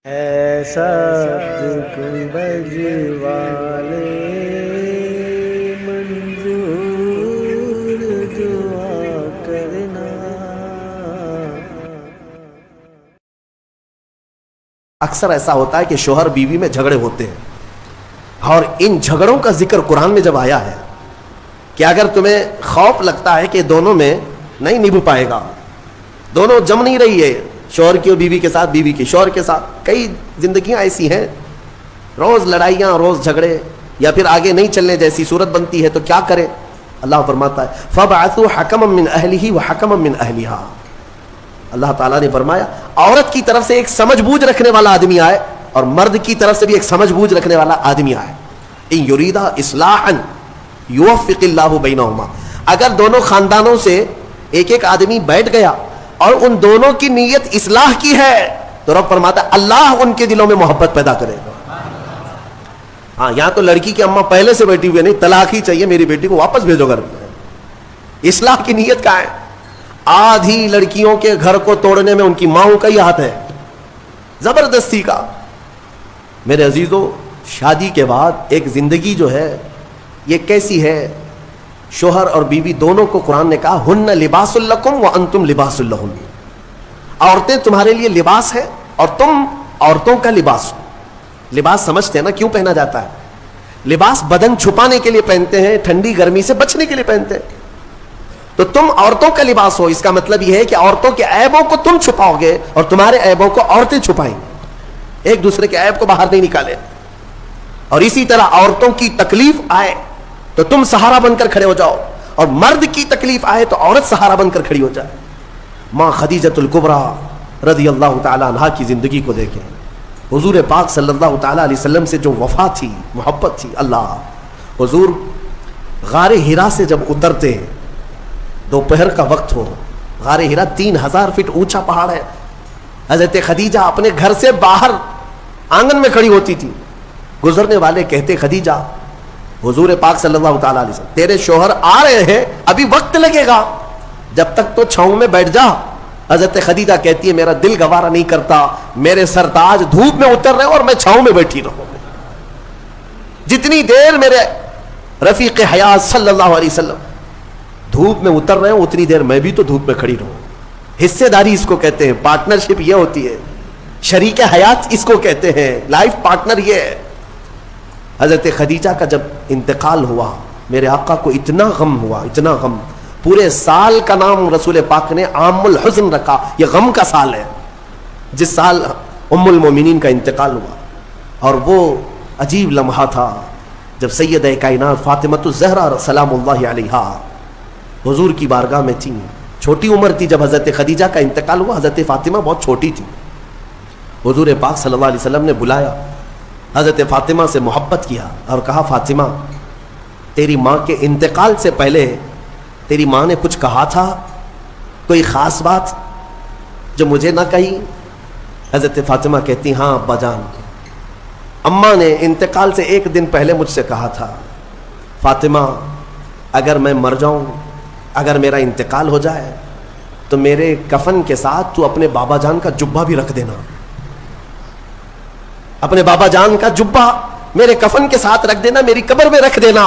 ایسا گنبد والے منظور دعا کرنا. اکثر ایسا ہوتا ہے کہ شوہر بیوی میں جھگڑے ہوتے ہیں، اور ان جھگڑوں کا ذکر قرآن میں جب آیا ہے کہ اگر تمہیں خوف لگتا ہے کہ دونوں میں نہیں نبھ پائے گا، دونوں جم نہیں رہی ہے، شوہر کی بیوی کے ساتھ، بیوی کی شوہر کے ساتھ، کئی زندگیاں ایسی ہیں روز لڑائیاں، روز جھگڑے، یا پھر آگے نہیں چلنے جیسی صورت بنتی ہے، تو کیا کرے؟ اللہ فرماتا ہے فَبْعَثُوا حَكَمًا مِّنْ أَهْلِهِ وَحَكَمًا مِّنْ أَهْلِهَا. اللہ تعالیٰ نے فرمایا عورت کی طرف سے ایک سمجھ بوجھ رکھنے والا آدمی آئے، اور مرد کی طرف سے بھی ایک سمجھ بوجھ رکھنے والا آدمی آئے. ان یریدا اصلاحا یوفق اللہ بینہما. اگر دونوں خاندانوں سے ایک ایک آدمی بیٹھ گیا اور ان دونوں کی نیت اصلاح کی ہے، تو رب فرماتا ہے اللہ ان کے دلوں میں محبت پیدا کرے گا. ہاں، یہاں تو لڑکی کی اماں پہلے سے بیٹھی ہوئی نہیں، طلاق ہی چاہیے میری بیٹی کو، واپس بھیجو گھر میں. اصلاح کی نیت کا ہے. آدھی لڑکیوں کے گھر کو توڑنے میں ان کی ماؤں کا ہی ہاتھ ہے، زبردستی کا. میرے عزیزو، شادی کے بعد ایک زندگی جو ہے یہ کیسی ہے؟ شوہر اور بیوی دونوں کو قرآن نے کہا ہن لباس لکم وانتم لباس لہن. عورتیں تمہارے لیے لباس ہے اور تم عورتوں کا لباس ہو. لباس سمجھتے ہیں نا کیوں پہنا جاتا ہے؟ لباس بدن چھپانے کے لیے پہنتے ہیں، ٹھنڈی گرمی سے بچنے کے لیے پہنتے ہیں. تو تم عورتوں کا لباس ہو، اس کا مطلب یہ ہے کہ عورتوں کے عیبوں کو تم چھپاؤ گے اور تمہارے عیبوں کو عورتیں چھپائیں گے. ایک دوسرے کے عیب کو باہر نہیں نکالے. اور اسی طرح عورتوں کی تکلیف آئے تو تم سہارا بن کر کھڑے ہو جاؤ، اور مرد کی تکلیف آئے تو عورت سہارا بن کر کھڑی ہو جائے. ماں خدیجۃ الکبریٰ رضی اللہ تعالی عنہا کی زندگی کو دیکھیں. حضور پاک صلی اللہ تعالی علیہ وسلم سے جو وفا تھی، محبت تھی. اللہ، حضور غار ہرا سے جب اترتے، دوپہر کا وقت ہو، غار ہرا 3000 فٹ اونچا پہاڑ ہے. حضرت خدیجہ اپنے گھر سے باہر آنگن میں کھڑی ہوتی تھی. گزرنے والے کہتے خدیجہ، حضور پاک صلی اللہ تعالیٰ علیہ وسلم تیرے شوہر آ رہے ہیں، ابھی وقت لگے گا، جب تک تو چھاؤں میں بیٹھ جا. حضرت خدیجہ کہتی ہے میرا دل گوارا نہیں کرتا، میرے سرتاج دھوپ میں اتر رہے اور میں چھاؤں میں بیٹھی رہوں. جتنی دیر میرے رفیق حیات صلی اللہ علیہ وسلم دھوپ میں اتر رہے ہوں، اتنی دیر میں بھی تو دھوپ میں کھڑی رہوں. حصے داری اس کو کہتے ہیں، پارٹنرشپ یہ ہوتی ہے، شریک حیات اس کو کہتے ہیں، لائف پارٹنر یہ ہے. حضرت خدیجہ کا جب انتقال ہوا، میرے آقا کو اتنا غم ہوا، اتنا غم. پورے سال کا نام رسول پاک نے عام الحزن رکھا. یہ غم کا سال ہے جس سال ام المومنین کا انتقال ہوا. اور وہ عجیب لمحہ تھا جب سیدہ کائنات فاطمۃ الزہرا سلام اللہ علیہا حضور کی بارگاہ میں تھی. چھوٹی عمر تھی جب حضرت خدیجہ کا انتقال ہوا، حضرت فاطمہ بہت چھوٹی تھی. حضور پاک صلی اللہ علیہ وسلم نے بلایا، حضرت فاطمہ سے محبت کیا اور کہا فاطمہ، تیری ماں کے انتقال سے پہلے تیری ماں نے کچھ کہا تھا، کوئی خاص بات جو مجھے نہ کہی؟ حضرت فاطمہ کہتی ہاں ابا جان، اماں نے انتقال سے ایک دن پہلے مجھ سے کہا تھا فاطمہ اگر میں مر جاؤں، اگر میرا انتقال ہو جائے تو میرے کفن کے ساتھ تو اپنے بابا جان کا جبہ بھی رکھ دینا. اپنے بابا جان کا جبہ میرے کفن کے ساتھ رکھ دینا، میری قبر میں رکھ دینا.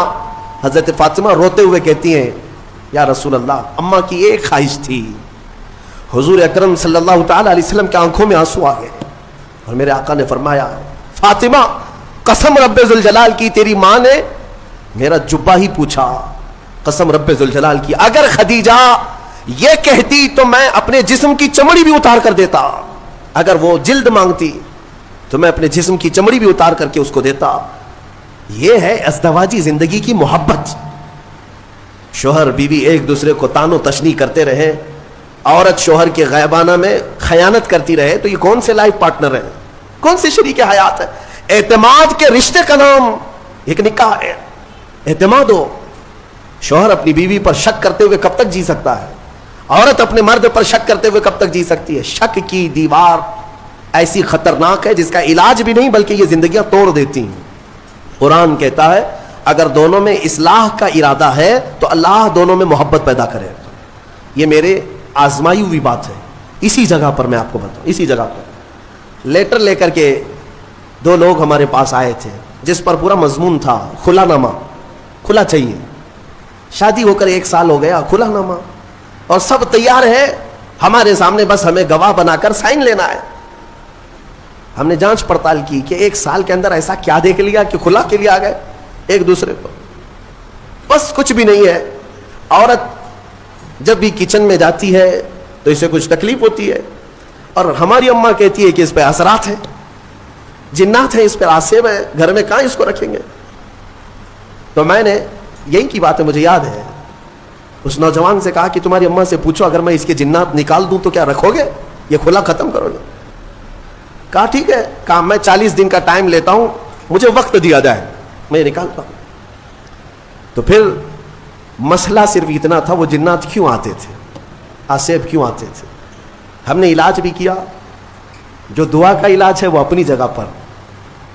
حضرت فاطمہ روتے ہوئے کہتی ہیں یا رسول اللہ، اماں کی ایک خواہش تھی. حضور اکرم صلی اللہ تعالی علیہ وسلم کے آنکھوں میں آنسو آ گئے اور میرے آقا نے فرمایا فاطمہ قسم رب ذوالجلال کی، تیری ماں نے میرا جبہ ہی پوچھا، قسم رب ذوالجلال کی اگر خدیجہ یہ کہتی تو میں اپنے جسم کی چمڑی بھی اتار کر دیتا. اگر وہ جلد مانگتی تو میں اپنے جسم کی چمڑی بھی اتار کر کے اس کو دیتا. یہ ہے ازدواجی زندگی کی محبت. شوہر بیوی ایک دوسرے کو تان و تشنیع کرتے رہے، عورت شوہر کے غیبانہ میں خیانت کرتی رہے، تو یہ کون سے لائف پارٹنر ہیں؟ کون سے شریک حیات ہے؟ اعتماد کے رشتے کا نام ایک نکاح ہے. اعتماد ہو. شوہر اپنی بیوی پر شک کرتے ہوئے کب تک جی سکتا ہے؟ عورت اپنے مرد پر شک کرتے ہوئے کب تک جی سکتی ہے؟ شک کی دیوار ایسی خطرناک ہے جس کا علاج بھی نہیں بلکہ یہ زندگیاں توڑ دیتی ہیں. قرآن کہتا ہے اگر دونوں میں اصلاح کا ارادہ ہے تو اللہ دونوں میں محبت پیدا کرے. یہ میرے آزمائی ہوئی بات ہے. اسی جگہ پر میں آپ کو بتاؤں، اسی جگہ پر لیٹر لے کر کے دو لوگ ہمارے پاس آئے تھے جس پر پورا مضمون تھا کھلا نامہ، کھلا چاہیے، شادی ہو کر 1 سال ہو گیا، کھلا نامہ، اور سب تیار ہے ہمارے سامنے، بس ہمیں گواہ بنا کر سائن لینا ہے۔ ہم نے جانچ پڑتال کی کہ 1 سال کے اندر ایسا کیا دیکھ لیا کہ کھلا کے لیے آ گئے ایک دوسرے کو، بس کچھ بھی نہیں ہے۔ عورت جب بھی کچن میں جاتی ہے تو اسے کچھ تکلیف ہوتی ہے، اور ہماری اماں کہتی ہے کہ اس پہ اثرات ہیں، جنات ہیں، اس پہ آسیب ہے، گھر میں کہاں اس کو رکھیں گے؟ تو میں نے یہی کی بات ہے، مجھے یاد ہے، اس نوجوان سے کہا کہ تمہاری اماں سے پوچھو اگر میں اس کے جنات نکال دوں تو کیا رکھو گے؟ یہ کھلا ختم کرو گے؟ کہا ٹھیک ہے، کہا میں 40 دن کا ٹائم لیتا ہوں، مجھے وقت دیا جائے، میں نکالتا ہوں۔ تو پھر مسئلہ صرف اتنا تھا، وہ جنات کیوں آتے تھے، آسیب کیوں آتے تھے؟ ہم نے علاج بھی کیا، جو دعا کا علاج ہے وہ اپنی جگہ پر،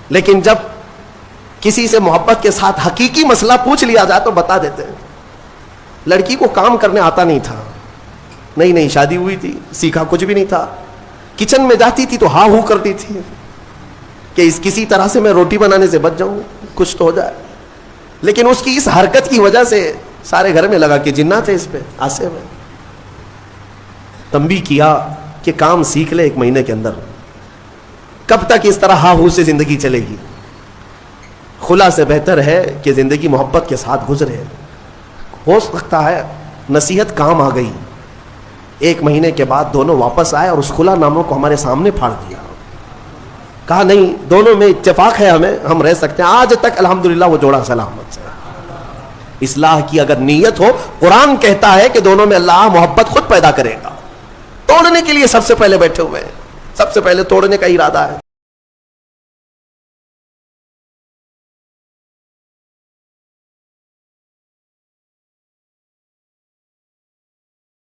لیکن جب کسی سے محبت کے ساتھ حقیقی مسئلہ پوچھ لیا جائے تو بتا دیتے ہیں۔ لڑکی کو کام کرنے آتا نہیں تھا، نئی شادی ہوئی تھی، سیکھا کچھ بھی نہیں تھا، کچن میں جاتی تھی تو ہاں ہوں کرتی تھی کہ کسی طرح سے میں روٹی بنانے سے بچ جاؤں، کچھ تو ہو جائے، لیکن اس کی اس حرکت کی وجہ سے سارے گھر میں لگا کہ جنات ہے اس پہ، آسیب ہے۔ تنبیہ کیا کہ کام سیکھ لے 1 مہینے کے اندر، کب تک اس طرح ہاں ہوں سے زندگی چلے گی؟ خلا سے بہتر ہے کہ زندگی محبت کے ساتھ گزرے۔ ہو سکتا ہے نصیحت کام آ گئی، 1 مہینے کے بعد دونوں واپس آئے اور اس خلا ناموں کو ہمارے سامنے پھاڑ دیا، کہا نہیں دونوں میں اتفاق ہے، ہم رہ سکتے ہیں، آج تک الحمدللہ وہ جوڑا سلامت ہے۔ اصلاح کی اگر نیت ہو، قرآن کہتا ہے کہ دونوں میں اللہ محبت خود پیدا کرے گا۔ توڑنے کے لیے سب سے پہلے بیٹھے ہوئے ہیں، سب سے پہلے توڑنے کا ارادہ ہے۔